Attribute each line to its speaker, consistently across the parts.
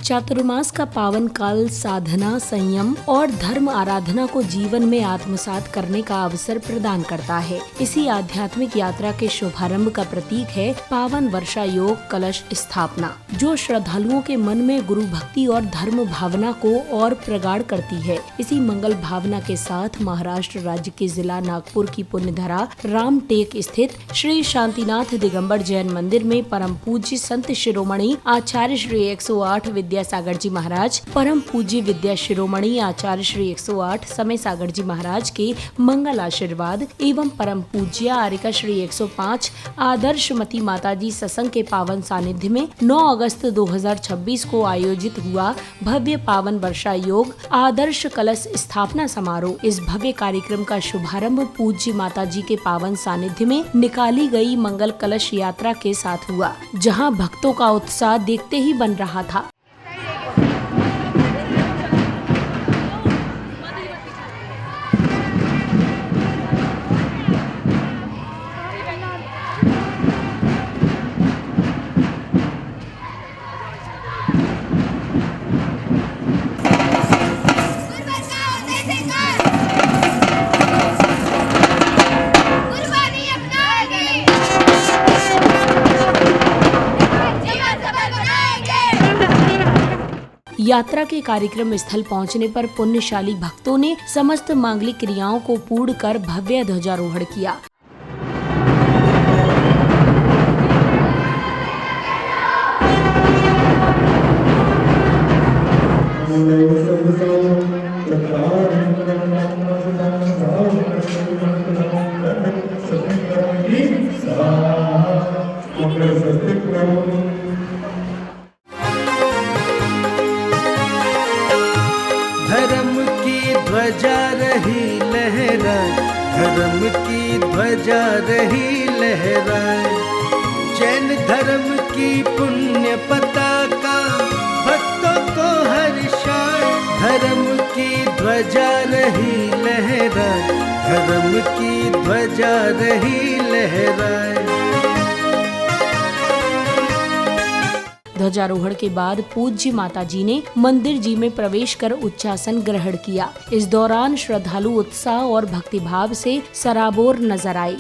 Speaker 1: चातुर्मास का पावन काल साधना, संयम और धर्म आराधना को जीवन में आत्मसात करने का अवसर प्रदान करता है। इसी आध्यात्मिक यात्रा के शुभारंभ का प्रतीक है पावन वर्षा योग कलश स्थापना, जो श्रद्धालुओं के मन में गुरु भक्ति और धर्म भावना को और प्रगाढ़ करती है। इसी मंगल भावना के साथ महाराष्ट्र राज्य के जिला नागपुर की पुण्यधरा रामटेक स्थित श्री शांतिनाथ दिगंबर जैन मंदिर में परम पूज्य संत शिरोमणि आचार्य श्री 108 विद्यासागर जी महाराज, परम पूज्य विद्या शिरोमणि आचार्य श्री 108 समय सागर जी महाराज के मंगल आशीर्वाद एवं परम पूज्य आर्यका श्री 105 आदर्शमती माताजी सत्संग के पावन सानिध्य में 9 अगस्त 2026 को आयोजित हुआ भव्य पावन वर्षा योग आदर्श कलश स्थापना समारोह। इस भव्य कार्यक्रम का शुभारंभ पूज्य माताजी के पावन सानिध्य में निकाली गई मंगल कलश यात्रा के साथ हुआ, जहां भक्तों का उत्साह देखते ही बन रहा था। यात्रा के कार्यक्रम स्थल पहुंचने पर पुण्यशाली भक्तों ने समस्त मांगलिक क्रियाओं को पूर्ण कर भव्य ध्वजारोहण किया।
Speaker 2: धर्म की ध्वजा रही लहराए, धर्म की ध्वजा रही लहराए, जैन धर्म की पुण्य पताका भक्तों को हर्षाए। धर्म की ध्वजा रही लहराए, धर्म की ध्वजा रही लहराए।
Speaker 1: ध्वजारोहण के बाद पूज्य माताजी ने मंदिर जी में प्रवेश कर उच्चासन ग्रहण किया। इस दौरान श्रद्धालु उत्साह और भक्तिभाव से सराबोर नजर आए।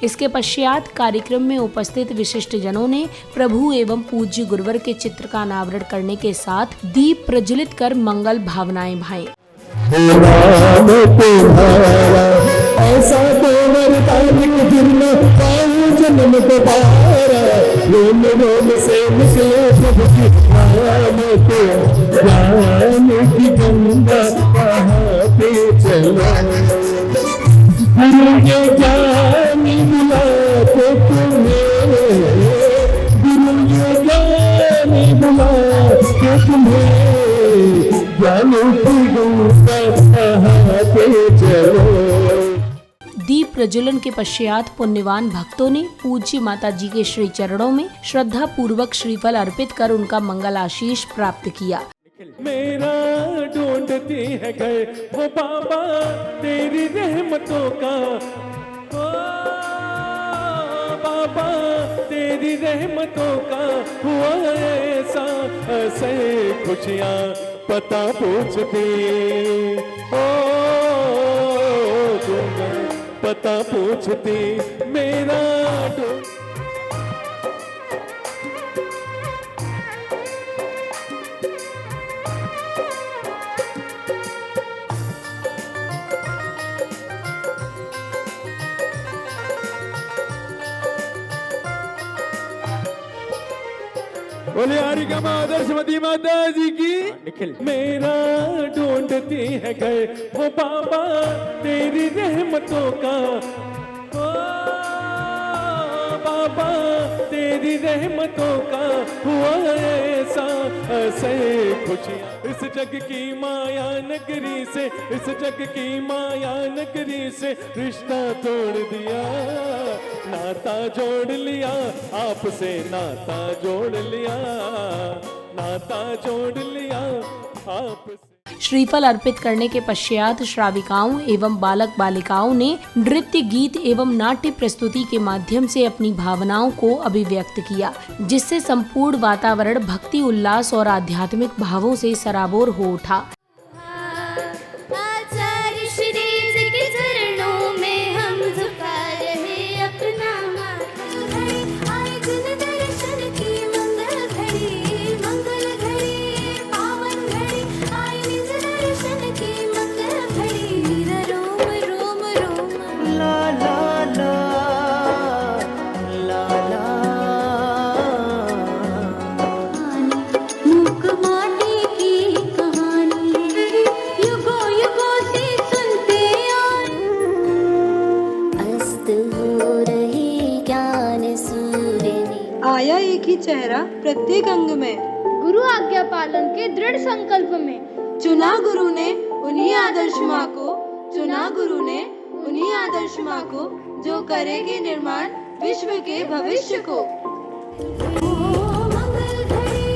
Speaker 1: इसके पश्चात कार्यक्रम में उपस्थित विशिष्ट जनों ने प्रभु एवं पूज्य गुरुवर के चित्र का अनावरण करने के साथ दीप प्रज्वलित कर मंगल भावनाएं भाई। दीप प्रज्वलन के पश्चात पुण्यवान भक्तों ने पूज्य माताजी के श्री चरणों में श्रद्धा पूर्वक श्रीफल अर्पित कर उनका मंगल आशीष प्राप्त किया।
Speaker 3: मेरा ढूंढती है घर वो बाबा तेरी रहमतों का, ओ बाबा तेरी रहमतों का हुआ ऐसा ऐसे खुशियाँ पता पूछती, ओ पता पूछती मेरा बोले आर्यका आदर्शमती माता जी की। मेरा ढूंढती है घर वो बाबा तेरी रहमतों का, ओ बाबा तेरी रहमतों का हुआ ऐसा ऐसे खुशियाँ। इस जग की माया नगरी से, इस जग की माया नगरी से रिश्ता तोड़ दिया, नाता जोड़ लिया आपसे, नाता जोड़ लिया, नाता जोड़ लिया आपसे।
Speaker 1: श्रीफल अर्पित करने के पश्चात श्राविकाओं एवं बालक बालिकाओं ने नृत्य, गीत एवं नाट्य प्रस्तुति के माध्यम से अपनी भावनाओं को अभिव्यक्त किया, जिससे संपूर्ण वातावरण भक्ति, उल्लास और आध्यात्मिक भावों से सराबोर हो उठा।
Speaker 4: आचार्य श्री जी के चरणों में हम झुका रहे अपना माथा। आए जिन दर्शन की मंगल घड़ी, मंगल घड़ी पावन घड़ी, आए निज दर्शन की मंगल घड़ी। रोम रोम रोम
Speaker 2: ला ला ला ला ला।
Speaker 4: मूक माटी की कहानी युगों युगों से सुनते आए। अस्त हो रही ज्ञान सूर्य ने।
Speaker 5: आया एक ही चेहरा प्रत्येक अंग में,
Speaker 6: गुरु आज्ञा पालन के दृढ़ संकल्प में।
Speaker 5: चुना गुरु ने उन्हीं आदर्श माँ को, चुना गुरु ने उन्हीं आदर्श माँ को, जो करेगी निर्माण विश्व के भविष्य को।
Speaker 4: मंगल घड़ी,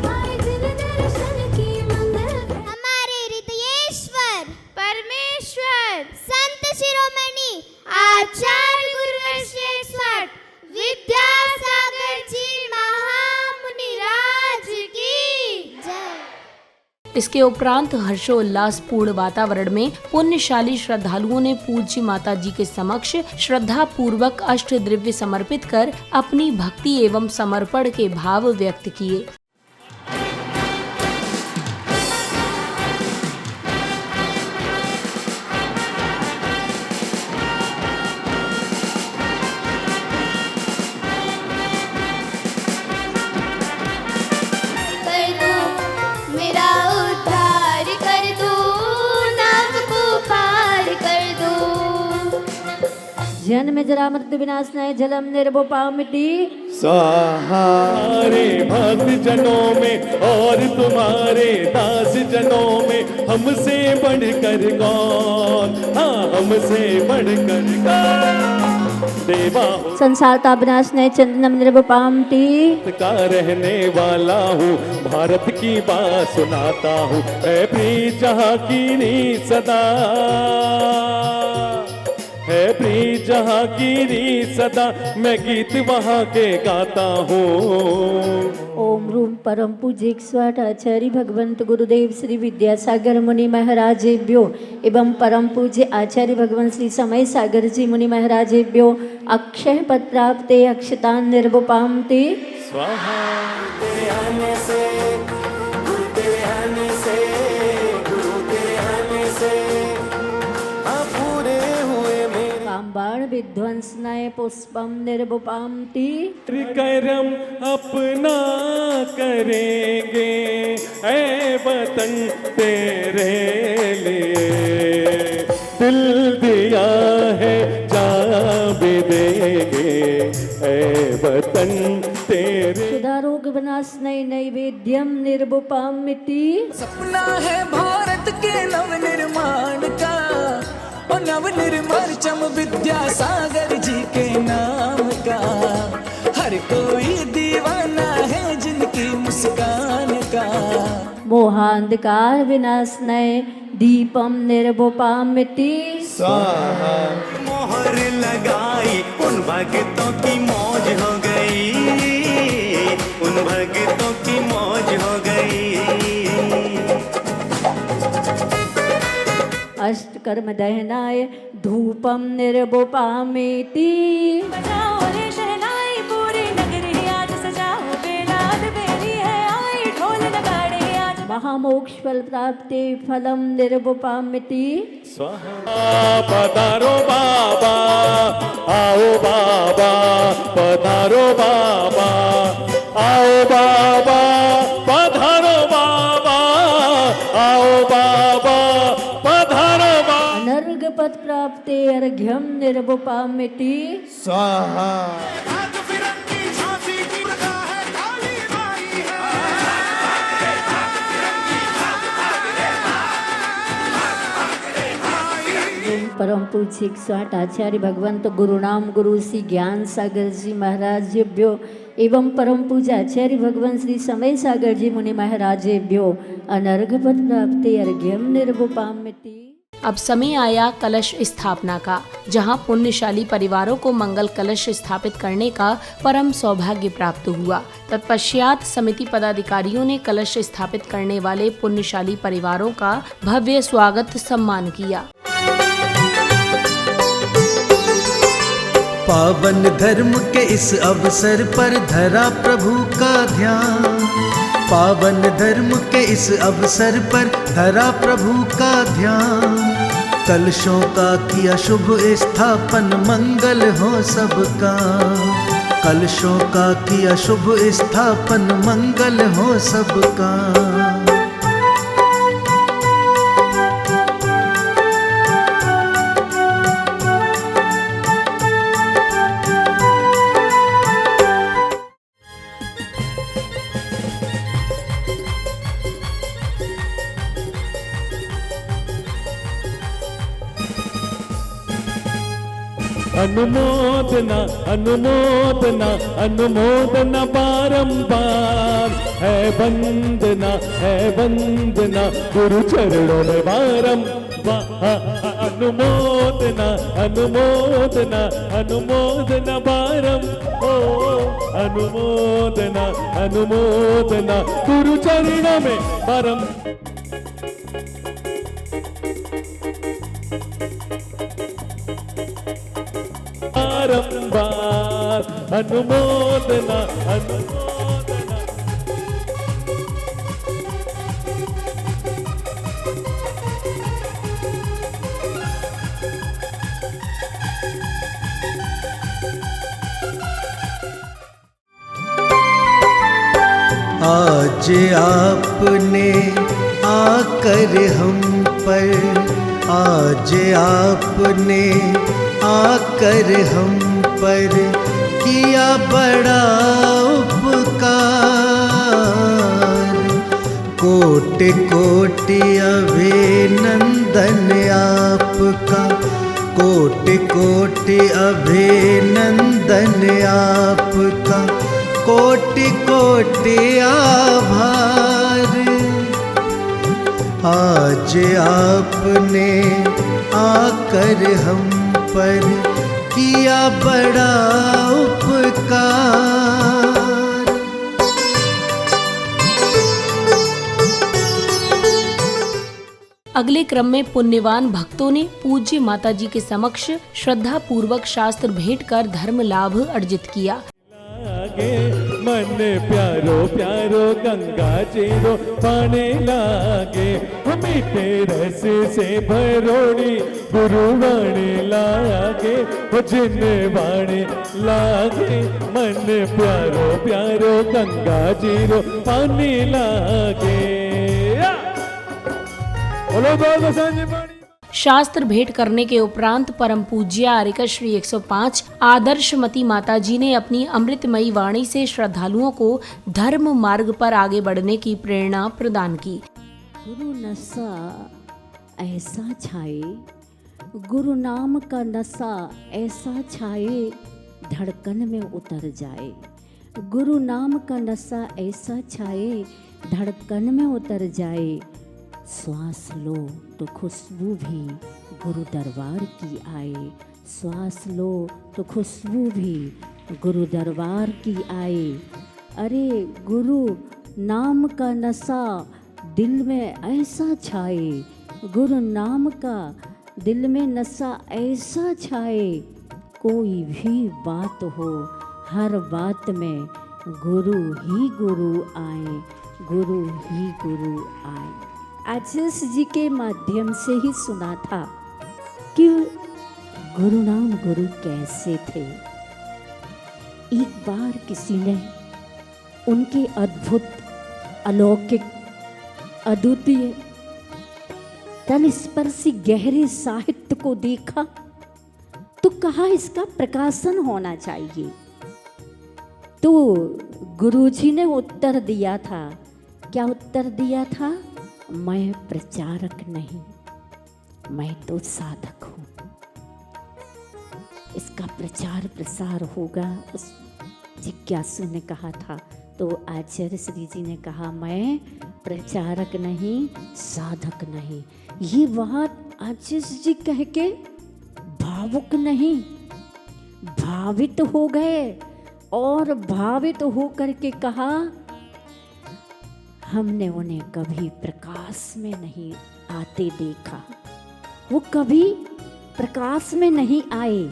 Speaker 4: आए जिन दर्शन की मंगल घड़ी। हमारे हृदयेश्वर परमेश्वर संत शिरोमणि आचार्य गुरुश्रेष्ठ विद्यासागर जी महामुनि राज की जय।
Speaker 1: इसके उपरांत हर्षोल्लास पूर्ण वातावरण में पुण्यशाली श्रद्धालुओं ने पूज्य माता जी के समक्ष श्रद्धा पूर्वक अष्ट द्रव्य समर्पित कर अपनी भक्ति एवं समर्पण के भाव व्यक्त किए।
Speaker 4: कर दो मेरा उद्धार कर दो, नाम को पार कर दो।
Speaker 7: जन्म जरा मृत्यु विनाशनाय जलम निर्वोपामिति
Speaker 2: स्वाहा।
Speaker 3: हमारे भक्त जनों में और तुम्हारे दास जनों में हमसे बढ़कर कौन, हाँ हमसे बढ़कर कौन। देवा हो
Speaker 7: संसार का विनाशनाय चंदनम निर्वोपामिति
Speaker 3: का रहने वाला हूँ, भारत की बात सुनाता हूँ। है प्रिय जहाँ की नी सदा, है प्रिय जहाँ की नी सदा, मैं गीत वहाँ के गाता हूँ।
Speaker 7: ओम रूम परम पूज्य स्वाट आचार्य भगवंत गुरुदेव श्री विद्यासागर मुनि महाराजेभ्यो एवं परम पूज्य आचार्य भगवंत श्री समय सागर जी मुनि महाराजेभ्यो अक्षय पद प्राप्ते अक्षतान निर्वोपामिति
Speaker 3: स्वाहा।
Speaker 2: तेरे आने से, गुरु तेरे आने से, गुरु तेरे आने से हाँ पूरे हुए मेरे।
Speaker 7: काम्बाण विध्वंसनाय पुष्पम निर्वोपामिति
Speaker 3: त्रिकरम अपना करेंगे ऐ वतन तेरे लिए, दिल दिया है जा भी देंगे ऐ वतन तेरे।
Speaker 7: सुधारोग विनाशनाय नैवेद्यम निर्वोपामिति
Speaker 8: सपना है भारत के नव निर्माण का, और नव निर्माण चम विद्यासागर जी के नाम का। हर कोई दीवाना है जिनकी मुस्कान का।
Speaker 7: मोहांधकार विनाशनाय दीपम निर्वोपामिति
Speaker 2: स्वाहा। मोहर लगाई उन भक्तों की मौज हो गई, उन भक्तों की मौज हो गई।
Speaker 7: अष्ट कर्म दहनाय धूपम निर्वोपामिति
Speaker 4: बजाओ रे शहनाई पूरी नगरी आज सजाओ बेलाद बेरी है आई ढोल नगाड़े आज।
Speaker 7: महामोक्ष फल प्राप्ते फलम निर्वोपामिति
Speaker 3: स्वाहा। पधारो बाबा, आओ बाबा, पधारो बाबा, आओ बाबा, पधारो बाबा, आओ बाबा, पधारो बाबा।
Speaker 7: अनर्घ पद प्राप्ते अर्घ्यम निर्वोपामिति
Speaker 2: स्वाहा।
Speaker 7: परम पूज्य 108 आचार्य भगवंत गुरुनाम गुरु श्री ज्ञान सागर जी महाराजेभ्यो एवं परम पूज्य आचार्य भगवान श्री समय सागर जी मुनि महाराजेभ्यो अनर्घपद प्राप्ति अर्घ्यम निर्वपाम्यति।
Speaker 1: अब समय आया कलश स्थापना का, जहां पुण्यशाली परिवारों को मंगल कलश स्थापित करने का परम सौभाग्य प्राप्त हुआ। तत्पश्चात समिति पदाधिकारियों ने कलश स्थापित करने वाले पुण्यशाली परिवारों का भव्य स्वागत सम्मान किया।
Speaker 2: पावन धर्म के इस अवसर पर धरा प्रभु का ध्यान, पावन धर्म के इस अवसर पर धरा प्रभु का ध्यान, कलशों का किया शुभ स्थापन मंगल हो सबका, कलशों का किया शुभ स्थापन मंगल हो सबका।
Speaker 3: अनुमोदना अनुमोदना अनुमोदना बारंबार है वंदना गुरु चरणों में बारंबार। अनुमोदना अनुमोदना अनुमोदना अनुमोदना अनुमोदना गुरु चरणों में बारंबार अनुमोदना अनुमोदना।
Speaker 2: आज आपने आकर हम पर, आज आपने आकर हम पर किया बड़ा उपकार, कोटि कोटि अभिनंदन आपका, कोटि कोटि अभिनंदन आपका, कोटि कोटि आभार। आज आपने आकर हम पर किया बड़ा उपकार।
Speaker 1: अगले क्रम में पुण्यवान भक्तों ने पूज्य माताजी के समक्ष श्रद्धा पूर्वक शास्त्र भेंट कर धर्म लाभ अर्जित किया।
Speaker 3: मन प्यारो प्यारो गंगा चेरो पाने लागे, मीठे रस से भरोड़ी गुरु वाणी लागे, जिन वाणी लागे मन प्यारो प्यारो गंगा चेरो पाने लागे। बोलो बोलो संजय पानी।
Speaker 1: शास्त्र भेंट करने के उपरांत परम पूज्य आर्यकश्री 105 आदर्शमती माताजी ने अपनी अमृतमयी वाणी से श्रद्धालुओं को धर्म मार्ग पर आगे बढ़ने की प्रेरणा प्रदान की।
Speaker 7: गुरु नशा ऐसा छाए, गुरु नाम का नशा ऐसा छाए धड़कन में उतर जाए, गुरु नाम का नशा ऐसा छाए धड़कन में उतर जाए। श्वास लो तो खुशबू भी गुरु दरबार की आए, श्वास लो तो खुशबू भी गुरु दरबार की आए। अरे गुरु नाम का नशा दिल में ऐसा छाए, गुरु नाम का दिल में नशा ऐसा छाए, कोई भी बात हो हर बात में गुरु ही गुरु आए, गुरु ही गुरु आए। आशीष जी के माध्यम से ही सुना था कि गुरु नाम गुरु कैसे थे। एक बार किसी ने उनके अद्भुत अलौकिक अद्वितीय तलस्पर्शी गहरे साहित्य को देखा तो कहा इसका प्रकाशन होना चाहिए। तो गुरुजी ने उत्तर दिया था, क्या उत्तर दिया था? मैं प्रचारक नहीं, मैं तो साधक हूँ। इसका प्रचार प्रसार होगा, उस जिज्ञासु ने कहा था। तो आचार्य श्री जी ने कहा, मैं प्रचारक नहीं, साधक नहीं। ये बात आचार्य जी कह के भावुक नहीं, भावित हो गए और भावित होकर के कहा, हमने उन्हें कभी प्रकाश में नहीं आते देखा, वो कभी प्रकाश में नहीं आए,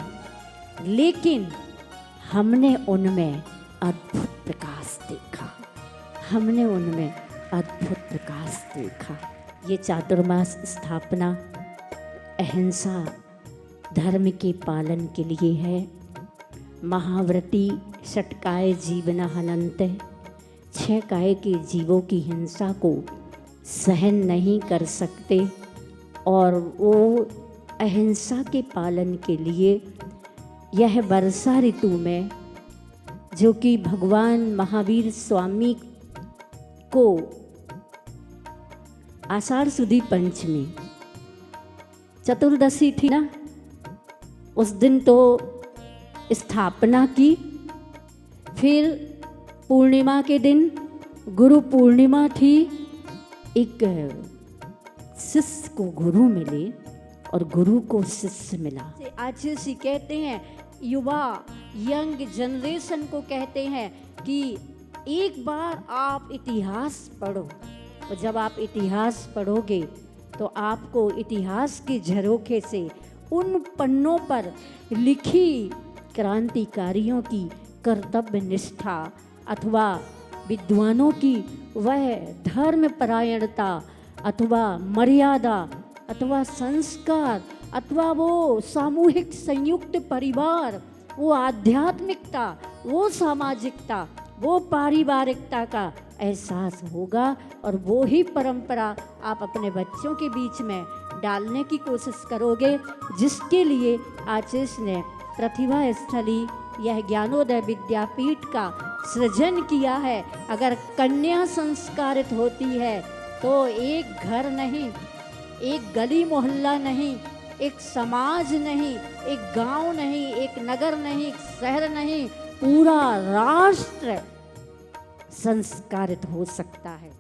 Speaker 7: लेकिन हमने उनमें अद्भुत प्रकाश देखा, हमने उनमें अद्भुत प्रकाश देखा। ये चातुर्मास स्थापना अहिंसा धर्म के पालन के लिए है। महाव्रती षटकाय जीवना हनन्ते, 6 काय के जीवों की हिंसा को सहन नहीं कर सकते और वो अहिंसा के पालन के लिए यह वर्षा ऋतु में, जो कि भगवान महावीर स्वामी को आषाढ़ सुदी पंचमी चतुर्दशी थी ना, उस दिन तो स्थापना की, फिर पूर्णिमा के दिन गुरु पूर्णिमा थी। एक शिष्य को गुरु मिले और गुरु को शिष्य मिला। आचार्य जी कहते हैं, युवा यंग जनरेशन को कहते हैं कि एक बार आप इतिहास पढ़ो, और जब आप इतिहास पढ़ोगे तो आपको इतिहास के झरोखे से उन पन्नों पर लिखी क्रांतिकारियों की कर्तव्य निष्ठा अथवा विद्वानों की वह धर्म परायणता अथवा मर्यादा अथवा संस्कार अथवा वो सामूहिक संयुक्त परिवार, वो आध्यात्मिकता, वो सामाजिकता, वो पारिवारिकता का एहसास होगा और वो ही परंपरा आप अपने बच्चों के बीच में डालने की कोशिश करोगे, जिसके लिए आचार्य ने प्रतिभा स्थली यह ज्ञानोदय विद्यापीठ का सृजन किया है। अगर कन्या संस्कारित होती है तो एक घर नहीं, एक गली मोहल्ला नहीं, एक समाज नहीं, एक गांव नहीं, एक नगर नहीं, एक शहर नहीं, पूरा राष्ट्र संस्कारित हो सकता है।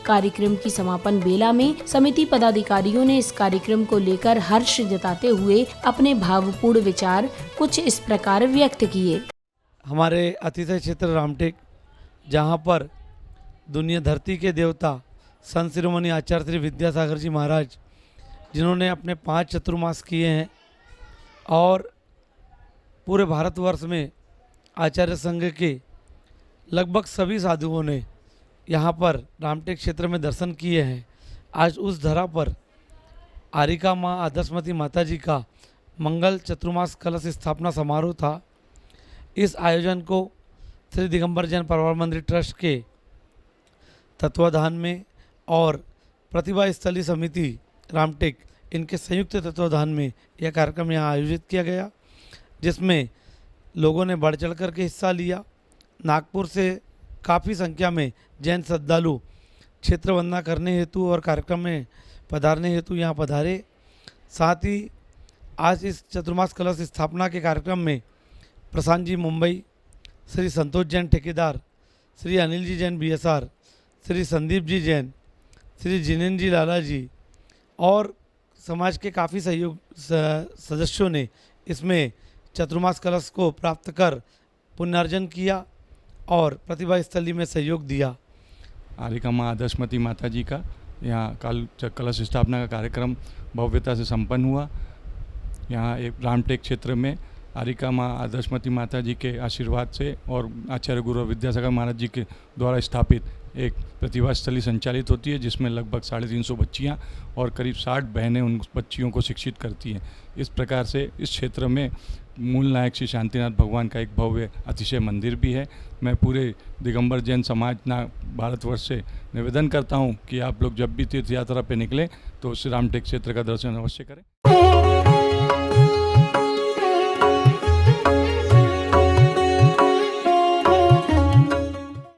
Speaker 1: कार्यक्रम की समापन बेला में समिति पदाधिकारियों ने इस कार्यक्रम को लेकर हर्ष जताते हुए अपने भावपूर्ण विचार कुछ इस प्रकार व्यक्त किए।
Speaker 9: हमारे अतिथि क्षेत्र रामटेक, जहाँ पर दुनिया धरती के देवता संत शिरोमणि आचार्य श्री विद्यासागर जी महाराज, जिन्होंने अपने 5 चतुर्मास किए हैं और पूरे भारतवर्ष में आचार्य संघ के लगभग सभी साधुओं ने यहाँ पर रामटेक क्षेत्र में दर्शन किए हैं। आज उस धरा पर आरिका माँ आदर्शमती माता जी का मंगल चतुर्मास कलश स्थापना समारोह था। इस आयोजन को श्री दिगंबर जैन परिवार मंदिर ट्रस्ट के तत्वाधान में और प्रतिभा स्थली समिति रामटेक, इनके संयुक्त तत्वाधान में यह कार्यक्रम यहाँ आयोजित किया गया, जिसमें लोगों ने बढ़ चढ़ कर के हिस्सा लिया। नागपुर से काफ़ी संख्या में जैन श्रद्धालु क्षेत्र वंदना करने हेतु और कार्यक्रम में पधारने हेतु यहाँ पधारे। साथ ही आज इस चतुर्मास कलश स्थापना के कार्यक्रम में प्रशांत जी मुंबई, श्री संतोष जैन ठेकेदार, श्री अनिल जी जैन BSR, श्री संदीप जी जैन, श्री जिनेन्द्र जी लाला जी और समाज के काफ़ी सहयोग सदस्यों ने इसमें चतुर्मास कलश को प्राप्त कर पुण्यार्जन किया और प्रतिभा स्थली में सहयोग दिया।
Speaker 10: आरिका माँ आदर्शमती माता जी का यहाँ कलश स्थापना का कार्यक्रम भव्यता से संपन्न हुआ। यहाँ एक रामटेक क्षेत्र में आरिका माँ आदर्शमती माता जी के आशीर्वाद से और आचार्य गुरु विद्यासागर महाराज जी के द्वारा स्थापित एक प्रतिभा स्थली संचालित होती है, जिसमें लगभग 350 बच्चियाँ और करीब 60 बहनें उन बच्चियों को शिक्षित करती हैं। इस प्रकार से इस क्षेत्र में मूल नायक श्री शांतिनाथ भगवान का एक भव्य अतिशय मंदिर भी है। मैं पूरे दिगंबर जैन समाज भारतवर्ष से निवेदन करता हूँ कि आप लोग जब भी तीर्थ यात्रा पे निकलें तो श्री रामटेक क्षेत्र का दर्शन अवश्य करें।